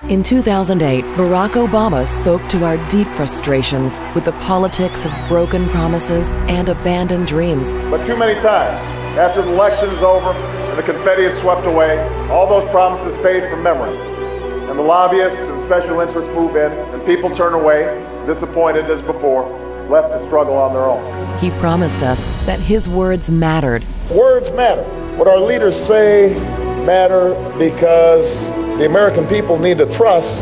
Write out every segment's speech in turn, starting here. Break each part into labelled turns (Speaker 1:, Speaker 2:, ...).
Speaker 1: In 2008, Barack Obama spoke to our deep frustrations with the politics of broken promises and abandoned dreams.
Speaker 2: But too many times, after the election is over and the confetti is swept away, all those promises fade from memory. And the lobbyists and special interests move in, and people turn away, disappointed as before, left to struggle on their own.
Speaker 1: He promised us that his words mattered.
Speaker 2: Words matter. What our leaders say matter because the American people need to trust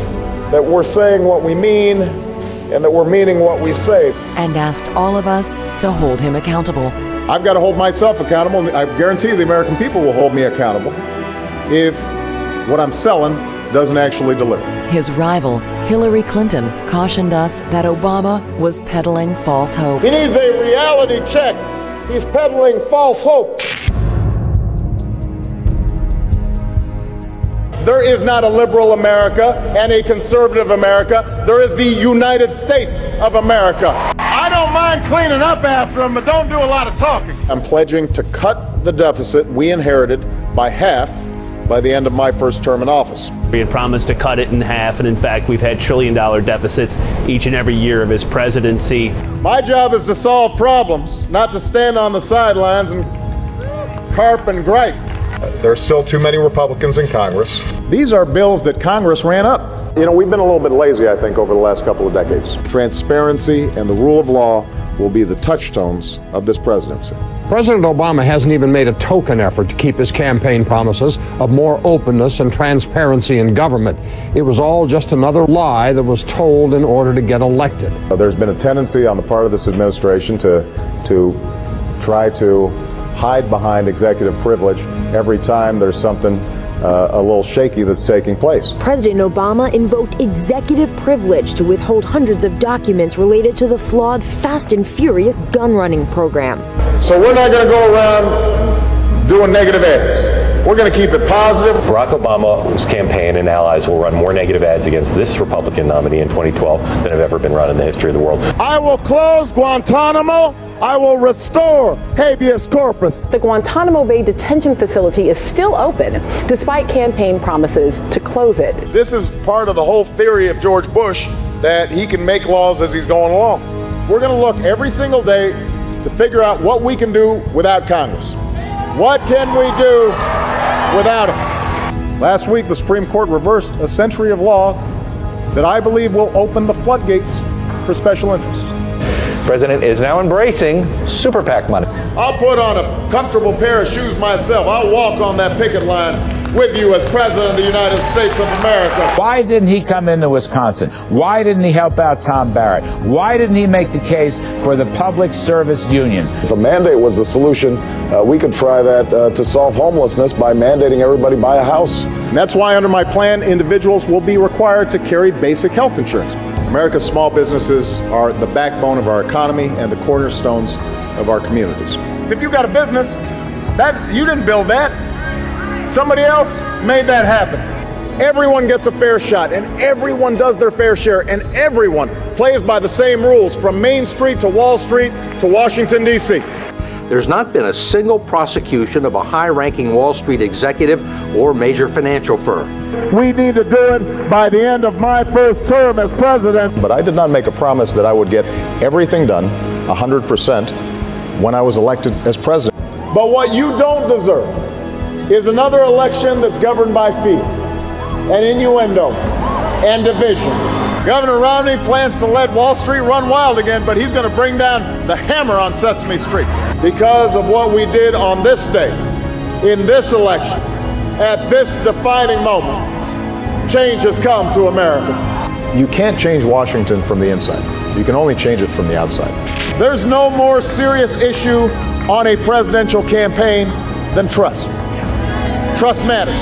Speaker 2: that we're saying what we mean and that we're meaning what we say.
Speaker 1: And asked all of us to hold him accountable.
Speaker 2: I've got to hold myself accountable. I guarantee the American people will hold me accountable if what I'm selling doesn't actually deliver.
Speaker 1: His rival, Hillary Clinton, cautioned us that Obama was peddling false hope.
Speaker 2: He needs a reality check. He's peddling false hope. There is not a liberal America and a conservative America. There is the United States of America. I don't mind cleaning up after them, but don't do a lot of talking. I'm pledging to cut the deficit we inherited by half by the end of my first term in office.
Speaker 3: He had promised to cut it in half, and in fact, we've had trillion-dollar deficits each and every year of his presidency.
Speaker 2: My job is to solve problems, not to stand on the sidelines and carp and gripe. There are still too many Republicans in Congress. These are bills that Congress ran up. You know, we've been a little bit lazy, I think, over the last couple of decades. Transparency and the rule of law will be the touchstones of this presidency.
Speaker 4: President Obama hasn't even made a token effort to keep his campaign promises of more openness and transparency in government. It was all just another lie that was told in order to get elected.
Speaker 2: There's been a tendency on the part of this administration to try to hide behind executive privilege every time there's something a little shaky that's taking place.
Speaker 5: President Obama invoked executive privilege to withhold hundreds of documents related to the flawed Fast and Furious gun running program.
Speaker 2: So we're not going to go around doing negative ads. We're going to keep it positive.
Speaker 6: Barack Obama's campaign and allies will run more negative ads against this Republican nominee in 2012 than have ever been run in the history of the world.
Speaker 2: I will close Guantanamo. I will restore habeas corpus.
Speaker 7: The Guantanamo Bay detention facility is still open, despite campaign promises to close it.
Speaker 2: This is part of the whole theory of George Bush, that he can make laws as he's going along. We're going to look every single day to figure out what we can do without Congress. What can we do without it? Last week, the Supreme Court reversed a century of law that I believe will open the floodgates for special interests.
Speaker 8: The president is now embracing super PAC money.
Speaker 2: I'll put on a comfortable pair of shoes myself. I'll walk on that picket line with you as President of the United States of America.
Speaker 8: Why didn't he come into Wisconsin? Why didn't he help out Tom Barrett? Why didn't he make the case for the public service unions?
Speaker 2: If a mandate was the solution, we could try that to solve homelessness by mandating everybody buy a house. And that's why under my plan, individuals will be required to carry basic health insurance. America's small businesses are the backbone of our economy and the cornerstones of our communities. If you got a business, you didn't build that. Somebody else made that happen. Everyone gets a fair shot, and everyone does their fair share, and everyone plays by the same rules from Main Street to Wall Street to Washington, D.C.
Speaker 9: There's not been a single prosecution of a high-ranking Wall Street executive or major financial firm.
Speaker 2: We need to do it by the end of my first term as president. But I did not make a promise that I would get everything done 100% when I was elected as president. But what you don't deserve is another election that's governed by fear and innuendo and division. Governor Romney plans to let Wall Street run wild again, but he's going to bring down the hammer on Sesame Street. Because of what we did on this day, in this election, at this defining moment, change has come to America. You can't change Washington from the inside. You can only change it from the outside. There's no more serious issue on a presidential campaign than trust. Trust matters.